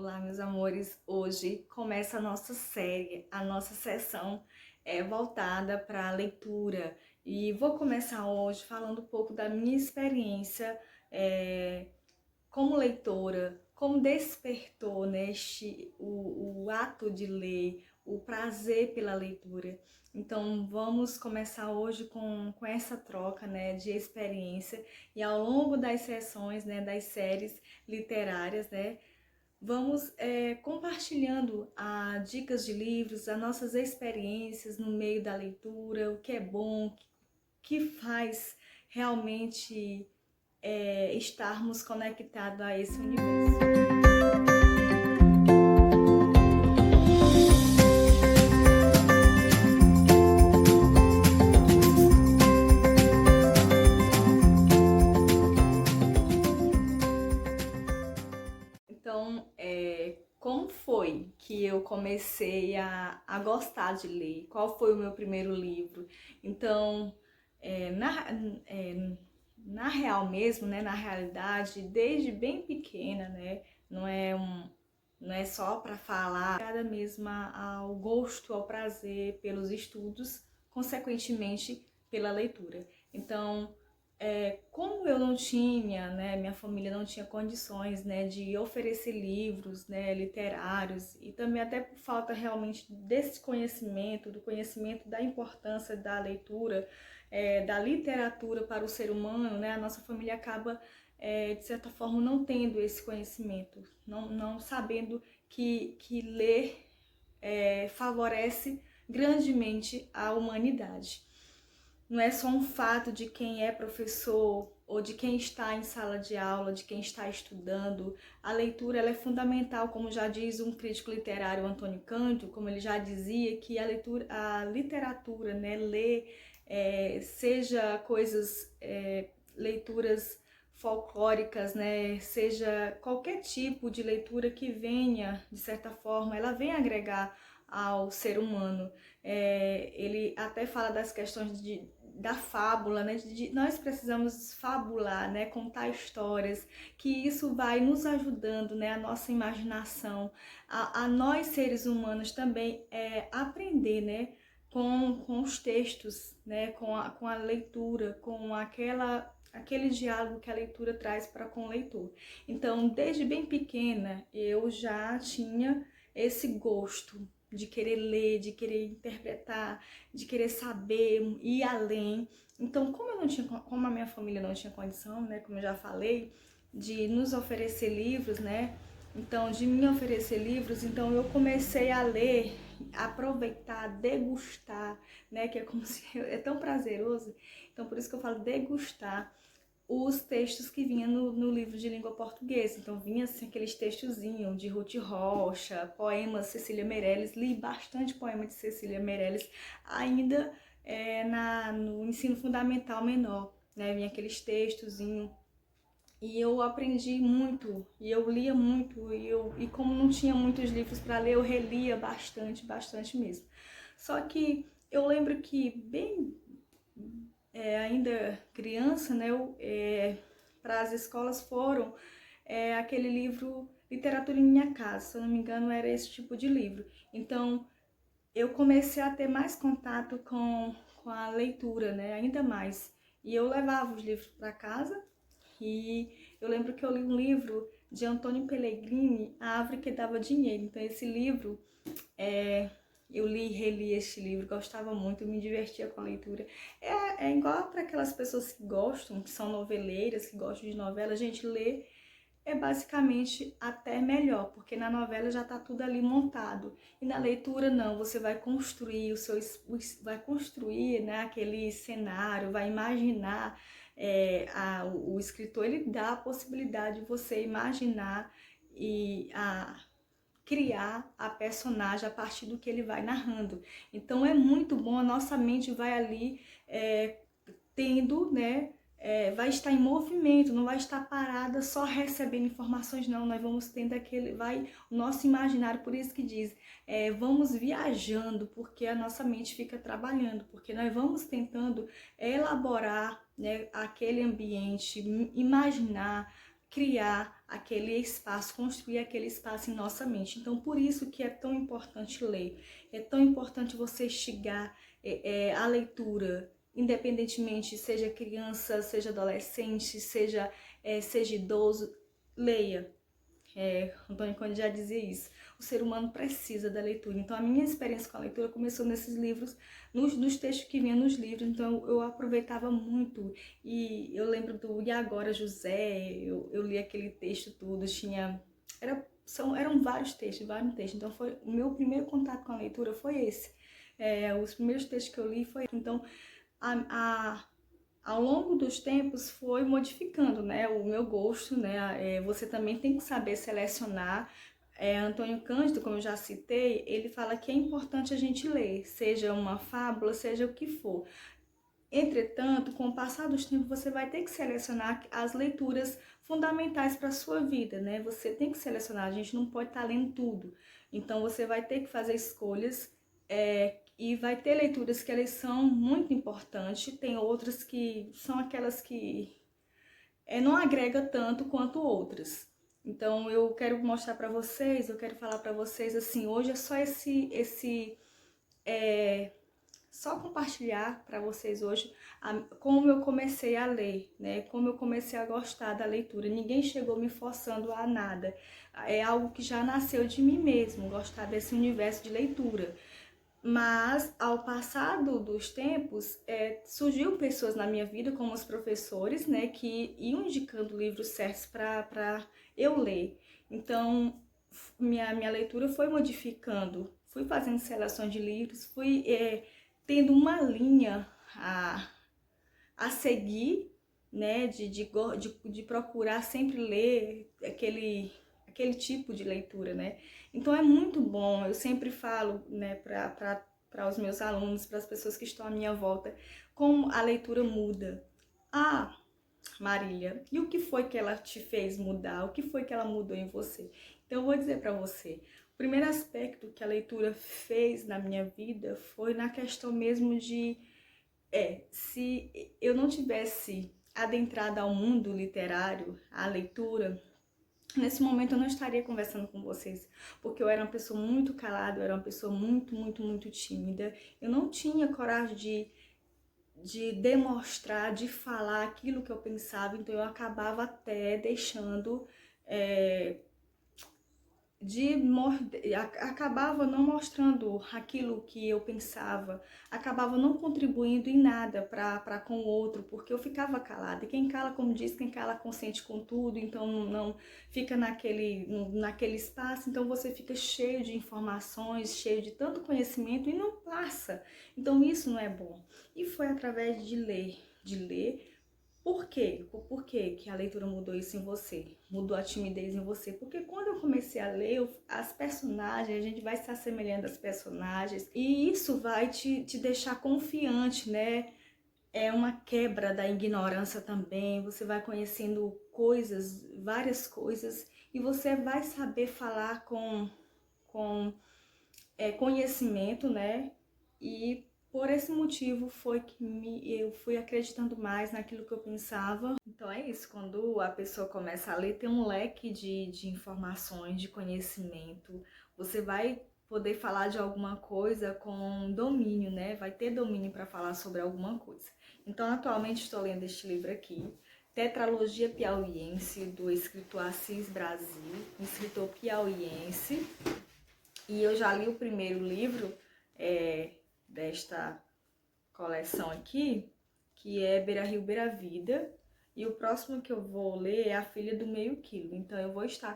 Olá, meus amores. Hoje começa a nossa série, a nossa sessão é voltada para a leitura. E vou começar hoje falando um pouco da minha experiência como leitora, como despertou o ato de ler, o prazer pela leitura. Então vamos começar hoje com essa troca, né, de experiência, e ao longo das sessões, né, das séries literárias, né, vamos compartilhando dicas de livros, as nossas experiências no meio da leitura, o que é bom, o que faz realmente estarmos conectados a esse universo. Então, como foi que eu comecei a gostar de ler? Qual foi o meu primeiro livro? Então, é, na, é, na real mesmo, né, na realidade, desde bem pequena, né, não é só para falar, cada mesma ao gosto, ao prazer pelos estudos, consequentemente pela leitura. Então, como eu não tinha, né, minha família não tinha condições, né, de oferecer livros, né, literários, e também até por falta realmente desse conhecimento, do conhecimento da importância da leitura, da literatura para o ser humano, né, a nossa família acaba, de certa forma, não tendo esse conhecimento, não sabendo que ler favorece grandemente a humanidade. Não é só um fato de quem é professor ou de quem está em sala de aula, de quem está estudando. A leitura ela é fundamental, como já diz um crítico literário, Antônio Cândido, como ele já dizia, que a literatura, né, ler, seja coisas, leituras folclóricas, né, seja qualquer tipo de leitura que venha, de certa forma, ela vem agregar ao ser humano. Ele até fala das questões da fábula, né? Nós precisamos fabular, né? Contar histórias, que isso vai nos ajudando, né? A nossa imaginação, a nós seres humanos também aprender, né? Com os textos, né? Com a leitura, com aquele diálogo que a leitura traz para com o leitor. Então, desde bem pequena, eu já tinha esse gosto de querer ler, de querer interpretar, de querer saber, ir além. Então, como a minha família não tinha condição, né, como eu já falei, de nos oferecer livros, né? Então, de me oferecer livros, então eu comecei a ler, aproveitar, degustar, né, que é como se é tão prazeroso. Então, por isso que eu falo degustar os textos que vinham no livro de língua portuguesa. Então vinha assim, aqueles textozinhos de Ruth Rocha, poemas de Cecília Meirelles, li bastante poema de Cecília Meirelles, ainda no ensino fundamental menor, né? Vinha aqueles textozinhos e eu aprendi muito, e eu lia muito, e como não tinha muitos livros para ler, eu relia bastante, bastante mesmo. Só que eu lembro que ainda criança, né, para as escolas foram aquele livro Literatura em Minha Casa, se eu não me engano era esse tipo de livro. Então eu comecei a ter mais contato com a leitura, né, ainda mais. E eu levava os livros para casa e eu lembro que eu li um livro de Antônio Pellegrini, A Árvore que Dava Dinheiro. Então esse livro eu li e reli este livro, gostava muito, me divertia com a leitura. É igual para aquelas pessoas que gostam, que são noveleiras, que gostam de novela, a gente lê é basicamente até melhor, porque na novela já está tudo ali montado. E na leitura não, você vai construir vai construir, né, aquele cenário, vai imaginar. O escritor ele dá a possibilidade de você imaginar e criar a personagem a partir do que ele vai narrando. Então é muito bom, a nossa mente vai ali tendo, né, vai estar em movimento, não vai estar parada só recebendo informações, não. Nós vamos tendo o nosso imaginário, por isso que diz, vamos viajando, porque a nossa mente fica trabalhando, porque nós vamos tentando elaborar, né, aquele ambiente, imaginar criar aquele espaço, construir aquele espaço em nossa mente. Então, por isso que é tão importante ler, é tão importante você instigar a leitura, independentemente, seja criança, seja adolescente, seja idoso, leia. Antônio Conde já dizia isso. O ser humano precisa da leitura. Então, a minha experiência com a leitura começou nesses livros, nos textos que vinham nos livros. Então, eu aproveitava muito. E eu lembro do E Agora, José, eu li aquele texto tudo. Eram vários textos, vários textos. Então, o meu primeiro contato com a leitura foi esse. Os primeiros textos que eu li foi... Então, ao longo dos tempos foi modificando, né, o meu gosto, né, você também tem que saber selecionar. Antônio Cândido, como eu já citei, ele fala que é importante a gente ler, seja uma fábula, seja o que for. Entretanto, com o passar dos tempos, você vai ter que selecionar as leituras fundamentais para a sua vida, né? Você tem que selecionar, a gente não pode estar lendo tudo. Então, você vai ter que fazer escolhas e vai ter leituras que elas são muito importantes, tem outras que são aquelas que não agrega tanto quanto outras. Então, eu quero mostrar para vocês, eu quero falar para vocês assim, hoje é só só compartilhar para vocês hoje como eu comecei a ler, né? Como eu comecei a gostar da leitura. Ninguém chegou me forçando a nada. É algo que já nasceu de mim mesmo, gostar desse universo de leitura. Mas, ao passar dos tempos, surgiu pessoas na minha vida, como os professores, né? Que iam indicando livros certos para eu ler. Então, minha leitura foi modificando. Fui fazendo seleções de livros, fui tendo uma linha a seguir, né, de procurar sempre ler aquele tipo de leitura, né. Então é muito bom, eu sempre falo, né, para os meus alunos, para as pessoas que estão à minha volta, como a leitura muda. Marília, e o que foi que ela te fez mudar? O que foi que ela mudou em você? Então eu vou dizer para você, o primeiro aspecto que a leitura fez na minha vida foi na questão mesmo de se eu não tivesse adentrado ao mundo literário, à leitura, nesse momento eu não estaria conversando com vocês, porque eu era uma pessoa muito calada, eu era uma pessoa muito, muito, muito tímida. Eu não tinha coragem de demonstrar, de falar aquilo que eu pensava, então eu acabava até deixando... acabava não mostrando aquilo que eu pensava, acabava não contribuindo em nada para com o outro, porque eu ficava calada. E quem cala, como diz, quem cala consente com tudo, então não fica naquele espaço, então você fica cheio de informações, cheio de tanto conhecimento e não passa. Então isso não é bom. E foi através de ler. Por quê? Por que que a leitura mudou isso em você? Mudou a timidez em você? Porque quando eu comecei a ler, as personagens, a gente vai se assemelhando às personagens e isso vai te deixar confiante, né? É uma quebra da ignorância também, você vai conhecendo coisas, várias coisas, e você vai saber falar com conhecimento, né? E por esse motivo foi que eu fui acreditando mais naquilo que eu pensava. Então é isso, quando a pessoa começa a ler, tem um leque de informações, de conhecimento. Você vai poder falar de alguma coisa com domínio, né? Vai ter domínio para falar sobre alguma coisa. Então, atualmente estou lendo este livro aqui, Tetralogia Piauiense, do escritor Assis Brasil, um escritor piauiense. E eu já li o primeiro livro desta coleção aqui, que é Beira Rio, Beira Vida. E o próximo que eu vou ler é A Filha do Meio Quilo. Então eu vou estar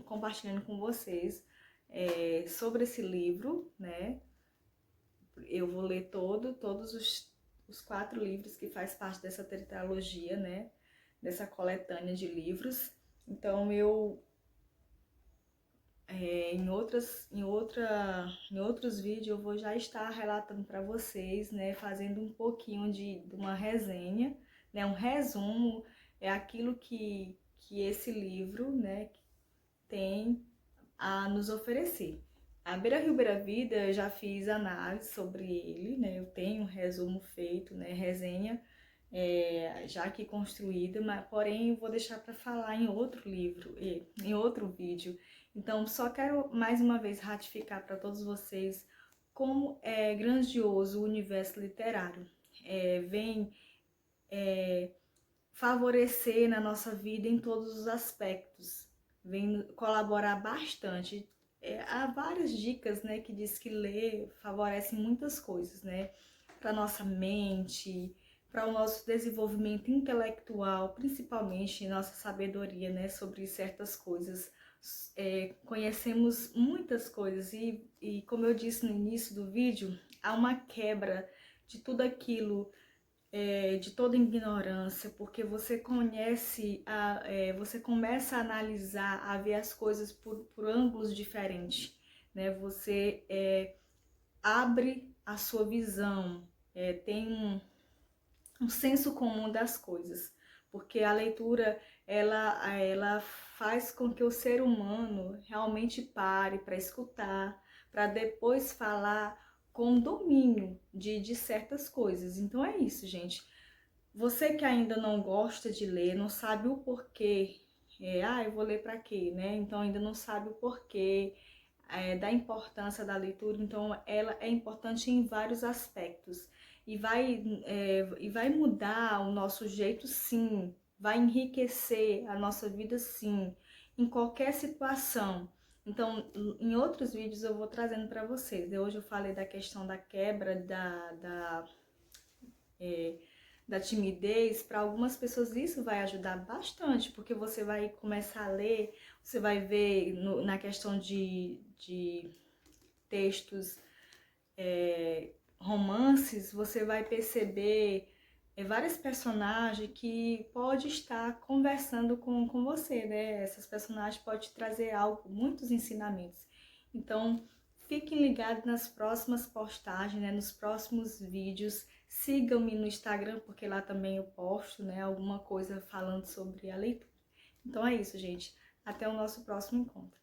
compartilhando com vocês sobre esse livro, né? Eu vou ler todos os 4 livros que faz parte dessa tetralogia, né? Dessa coletânea de livros. Então em outros vídeos eu vou já estar relatando para vocês, né, fazendo um pouquinho de uma resenha, né, um resumo, aquilo que esse livro, né, tem a nos oferecer. A Beira Rio, Beira Vida, eu já fiz análise sobre ele, né, eu tenho um resumo feito, né, resenha já aqui construída, mas porém vou deixar para falar em outro livro, em outro vídeo. Então, só quero mais uma vez ratificar para todos vocês como é grandioso o universo literário. Vem favorecer na nossa vida em todos os aspectos, vem colaborar bastante. Há várias dicas, né, que diz que ler favorece muitas coisas, né, para nossa mente, para o nosso desenvolvimento intelectual, principalmente nossa sabedoria, né, sobre certas coisas. Conhecemos muitas coisas e, como eu disse no início do vídeo, há uma quebra de tudo aquilo, de toda ignorância, porque você você começa a analisar, a ver as coisas por ângulos diferentes, né? Você abre a sua visão, tem um senso comum das coisas, porque a leitura ela faz com que o ser humano realmente pare para escutar, para depois falar com domínio de certas coisas. Então é isso, gente. Você que ainda não gosta de ler, não sabe o porquê, eu vou ler para quê, né? Então ainda não sabe o porquê da importância da leitura, então ela é importante em vários aspectos e vai mudar o nosso jeito, sim, vai enriquecer a nossa vida, sim, em qualquer situação. Então, em outros vídeos eu vou trazendo para vocês. Hoje eu falei da questão da quebra da timidez. Para algumas pessoas isso vai ajudar bastante, porque você vai começar a ler, você vai ver na questão de textos, romances, você vai perceber vários personagens que pode estar conversando com você, né? Essas personagens podem te trazer algo, muitos ensinamentos. Então, fiquem ligados nas próximas postagens, né? Nos próximos vídeos. Sigam-me no Instagram, porque lá também eu posto, né? Alguma coisa falando sobre a leitura. Então é isso, gente. Até o nosso próximo encontro.